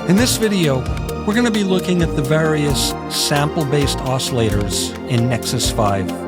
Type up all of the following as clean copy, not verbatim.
In this video, we're going to be looking at the various sample-based oscillators in NEXUS5.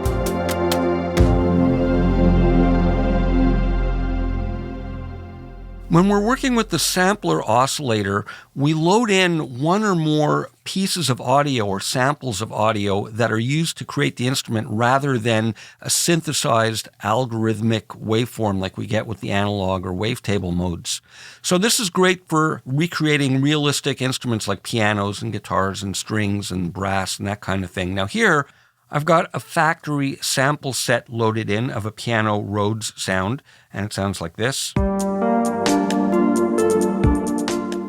When we're working with the sampler oscillator, we load in one or more pieces of audio or samples of audio that are used to create the instrument rather than a synthesized algorithmic waveform like we get with the analog or wavetable modes. So this is great for recreating realistic instruments like pianos and guitars and strings and brass and that kind of thing. Now here, I've got a factory sample set loaded in of a piano Rhodes sound, and it sounds like this.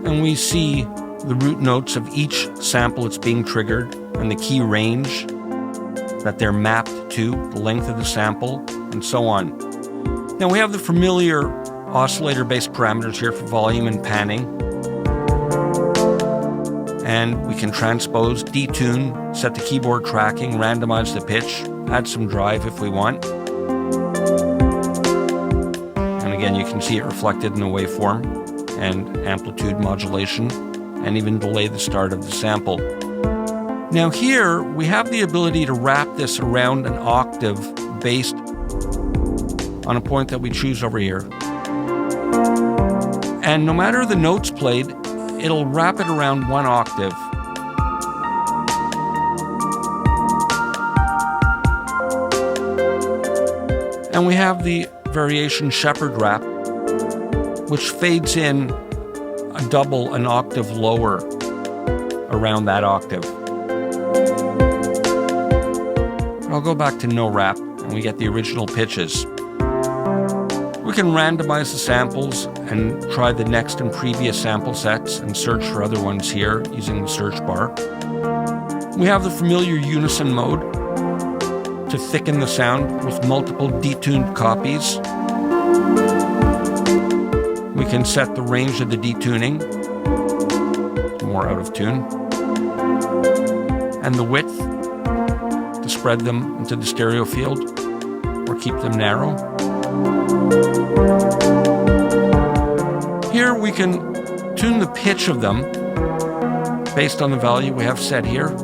And we see the root notes of each sample that's being triggered and the key range that they're mapped to, the length of the sample, and so on. Now we have the familiar oscillator-based parameters here for volume and panning. And we can transpose, detune, set the keyboard tracking, randomize the pitch, add some drive if we want. And again, you can see it reflected in a waveform, and amplitude modulation, and even delay the start of the sample. Now here, we have the ability to wrap this around an octave based on a point that we choose over here. And no matter the notes played, it'll wrap it around one octave. And we have the variation shepherd wrap, which fades in a double an octave lower around that octave. I'll go back to no wrap, and we get the original pitches. We can randomize the samples and try the next and previous sample sets and search for other ones here using the search bar. We have the familiar unison mode to thicken the sound with multiple detuned copies. We can set the range of the detuning, it's more out of tune, and the width to spread them into the stereo field or keep them narrow. Here we can tune the pitch of them based on the value we have set here.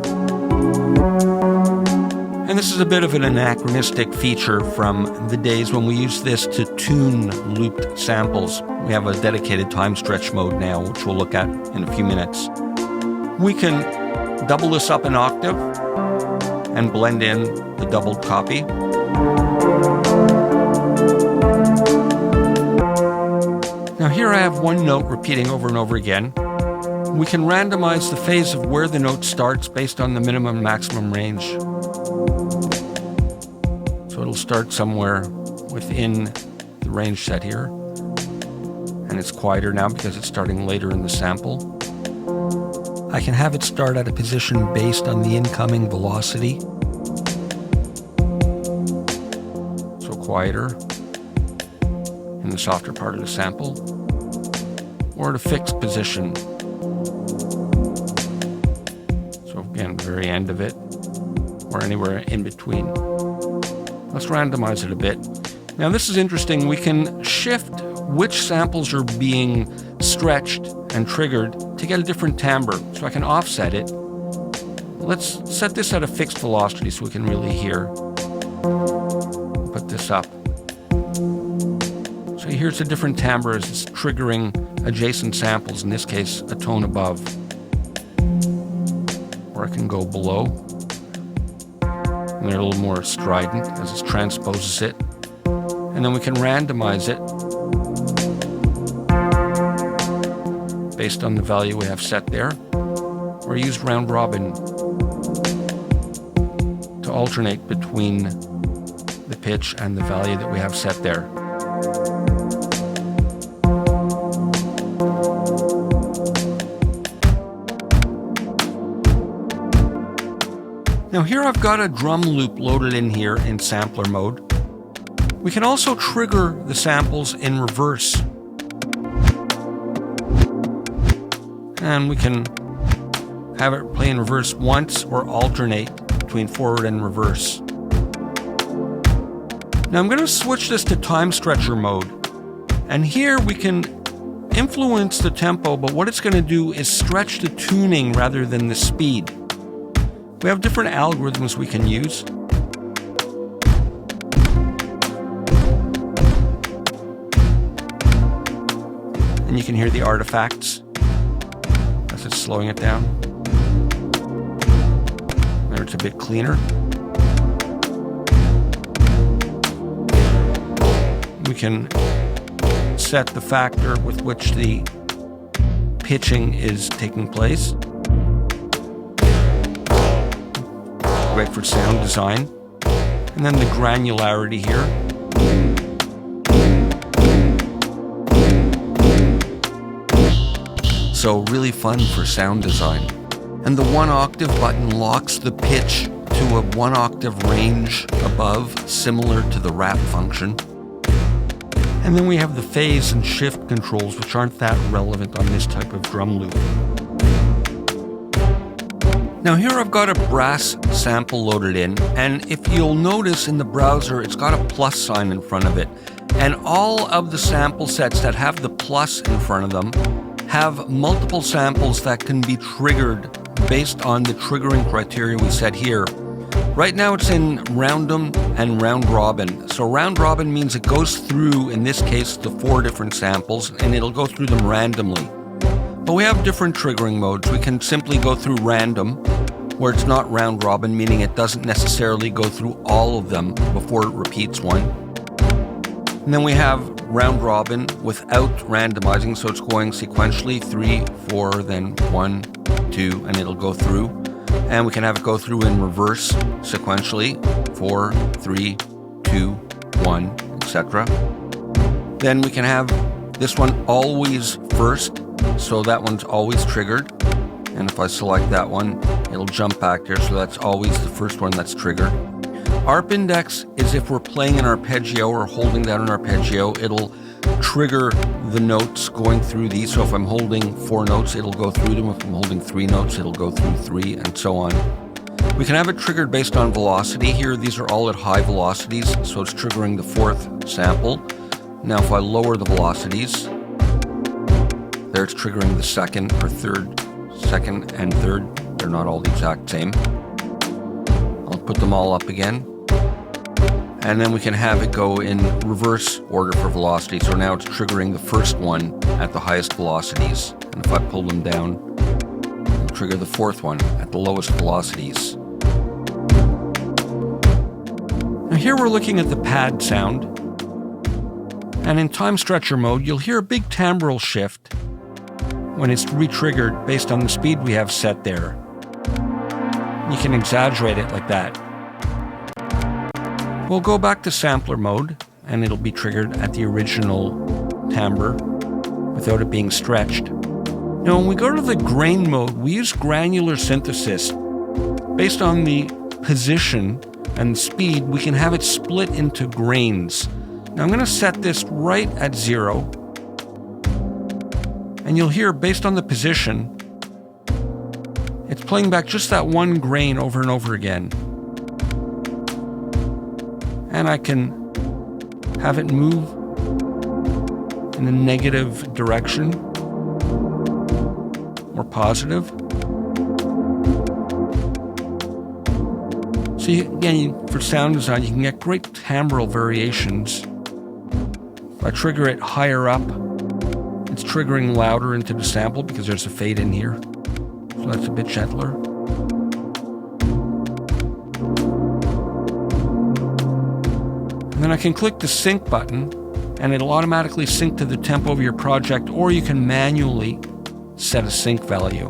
And this is a bit of an anachronistic feature from the days when we used this to tune looped samples. We have a dedicated time stretch mode now, which we'll look at in a few minutes. We can double this up an octave and blend in the doubled copy. Now here I have one note repeating over and over again. We can randomize the phase of where the note starts based on the minimum and maximum range. So it'll start somewhere within the range set here. And it's quieter now because it's starting later in the sample. I can have it start at a position based on the incoming velocity. So quieter in the softer part of the sample. Or at a fixed position. So again, the very end of it, or anywhere in between. Let's randomize it a bit. Now this is interesting. We can shift which samples are being stretched and triggered to get a different timbre. So I can offset it. Let's set this at a fixed velocity so we can really hear. Put this up. So here's a different timbre as it's triggering adjacent samples, in this case a tone above. Or I can go below. And they're a little more strident as it transposes it. And then we can randomize it based on the value we have set there, or use round robin to alternate between the pitch and the value that we have set there. Now here I've got a drum loop loaded in here in sampler mode. We can also trigger the samples in reverse. And we can have it play in reverse once or alternate between forward and reverse. Now I'm going to switch this to time stretcher mode. And here we can influence the tempo, but what it's going to do is stretch the tuning rather than the speed. We have different algorithms we can use. And you can hear the artifacts as it's slowing it down. There it's a bit cleaner. We can set the factor with which the pitching is taking place. Great for sound design. And then the granularity here. So really fun for sound design. And the 1 octave button locks the pitch to a 1 octave range above, similar to the wrap function. And then we have the phase and shift controls, which aren't that relevant on this type of drum loop. Now here I've got a brass sample loaded in, and if you'll notice in the browser, it's got a plus sign in front of it. And all of the sample sets that have the plus in front of them have multiple samples that can be triggered based on the triggering criteria we set here. Right now it's in random and round robin. So round robin means it goes through, in this case, the 4 different samples, and it'll go through them randomly. But we have different triggering modes. We can simply go through random, where it's not round robin, meaning it doesn't necessarily go through all of them before it repeats one. And then we have round robin without randomizing, so it's going sequentially 3, 4, then 1, 2, and it'll go through. And we can have it go through in reverse sequentially, 4, 3, 2, 1, etc. Then we can have this one always first, so that one's always triggered. And if I select that one, it'll jump back there, so that's always the first one that's triggered. ARP index is if we're playing an arpeggio or holding down an arpeggio, it'll trigger the notes going through these. So if I'm holding 4 notes, it'll go through them. If I'm holding 3 notes, it'll go through 3, and so on. We can have it triggered based on velocity here. These are all at high velocities, so it's triggering the 4th sample. Now if I lower the velocities, there it's triggering the 2nd or 3rd, 2nd and 3rd. They're not all the exact same. I'll put them all up again. And then we can have it go in reverse order for velocity. So now it's triggering the first one at the highest velocities. And if I pull them down, it'll trigger the 4th one at the lowest velocities. Now here we're looking at the pad sound. And in time stretcher mode, you'll hear a big timbral shift when it's re-triggered based on the speed we have set there. You can exaggerate it like that. We'll go back to sampler mode, and it'll be triggered at the original timbre without it being stretched. Now, when we go to the grain mode, we use granular synthesis. Based on the position and speed, we can have it split into grains. Now, I'm going to set this right at 0, and you'll hear, based on the position, it's playing back just that one grain over and over again. And I can have it move in a negative direction or positive. So again, for sound design, you can get great timbral variations. If I trigger it higher up, it's triggering louder into the sample because there's a fade in here. So that's a bit gentler. And then I can click the sync button, and it'll automatically sync to the tempo of your project, or you can manually set a sync value.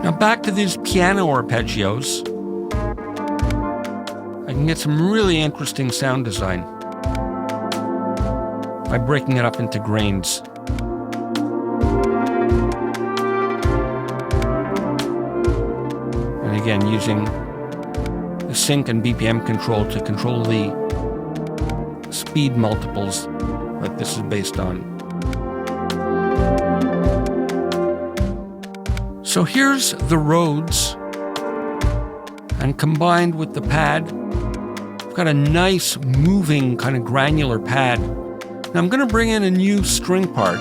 Now back to these piano arpeggios, I can get some really interesting sound design by breaking it up into grains. And again, using the sync and BPM control to control the speed multiples that this is based on. So here's the Rhodes, and combined with the pad, I've got a nice moving kind of granular pad. Now I'm going to bring in a new string part.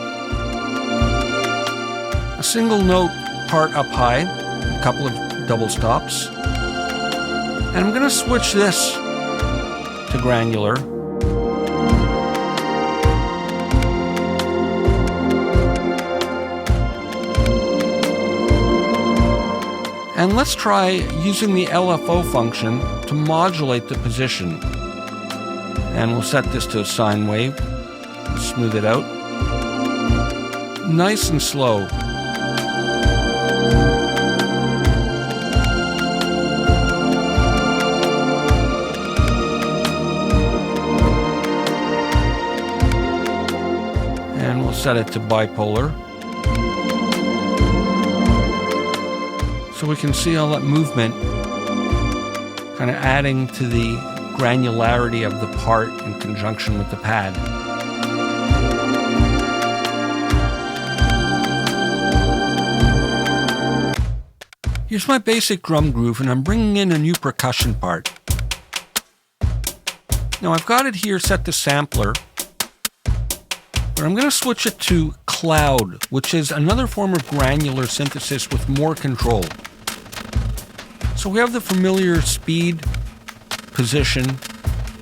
A single note part up high, a couple of double stops. And I'm going to switch this to granular. And let's try using the LFO function to modulate the position. And we'll set this to a sine wave. Smooth it out. Nice and slow. And we'll set it to bipolar. So we can see all that movement kind of adding to the granularity of the part in conjunction with the pad. Here's my basic drum groove, and I'm bringing in a new percussion part. Now I've got it here set to sampler, but I'm going to switch it to cloud, which is another form of granular synthesis with more control. So we have the familiar speed, position,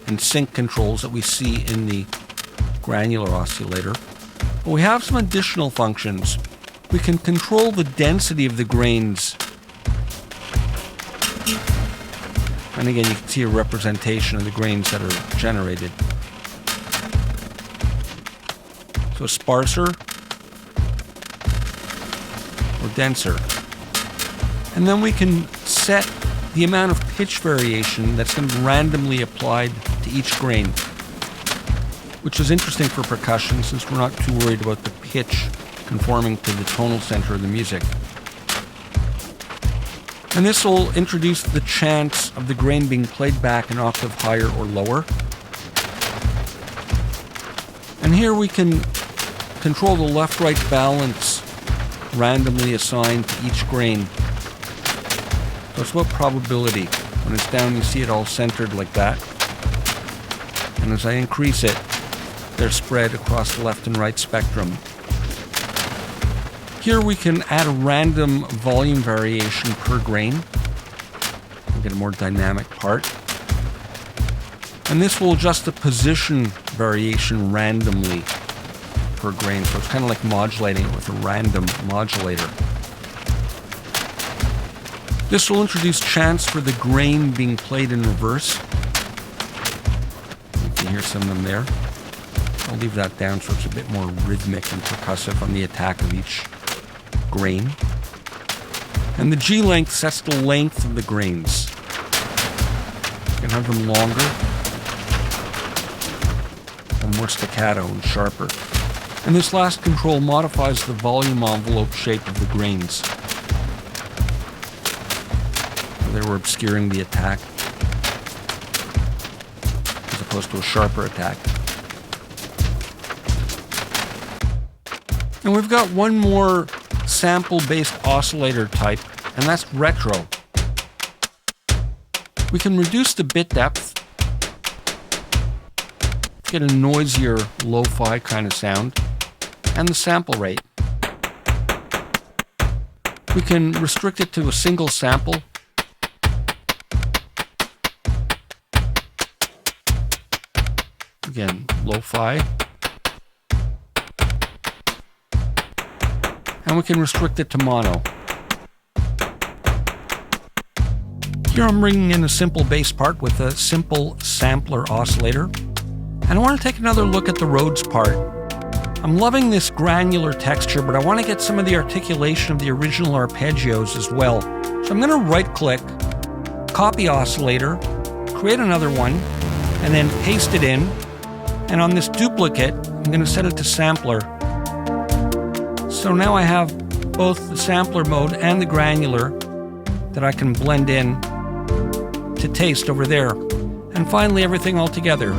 and sync controls that we see in the granular oscillator. But we have some additional functions. We can control the density of the grains. And again, you can see a representation of the grains that are generated. So sparser or denser. And then we can set the amount of pitch variation that's going to be randomly applied to each grain, which is interesting for percussion since we're not too worried about the pitch conforming to the tonal center of the music. And this will introduce the chance of the grain being played back an octave higher or lower. And here we can control the left-right balance randomly assigned to each grain. So it's about probability. When it's down, you see it all centered like that. And as I increase it, they're spread across the left and right spectrum. Here we can add a random volume variation per grain. We'll get a more dynamic part. And this will adjust the position variation randomly per grain. So it's kind of like modulating it with a random modulator. This will introduce chance for the grain being played in reverse. You can hear some of them there. I'll leave that down so it's a bit more rhythmic and percussive on the attack of each grain. And the G length sets the length of the grains. You can have them longer or more staccato and sharper. And this last control modifies the volume envelope shape of the grains. They were obscuring the attack as opposed to a sharper attack. And we've got one more sample-based oscillator type, and that's retro. We can reduce the bit depth, get a noisier lo-fi kind of sound, and the sample rate. We can restrict it to a single sample. Again, lo-fi. And we can restrict it to mono. Here I'm bringing in a simple bass part with a simple sampler oscillator. And I want to take another look at the Rhodes part. I'm loving this granular texture, but I want to get some of the articulation of the original arpeggios as well. So I'm going to right-click, copy oscillator, create another one, and then paste it in. And on this duplicate, I'm going to set it to sampler. So now I have both the sampler mode and the granular that I can blend in to taste over there. And finally, everything all together.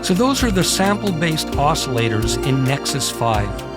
So those are the sample-based oscillators in NEXUS 5.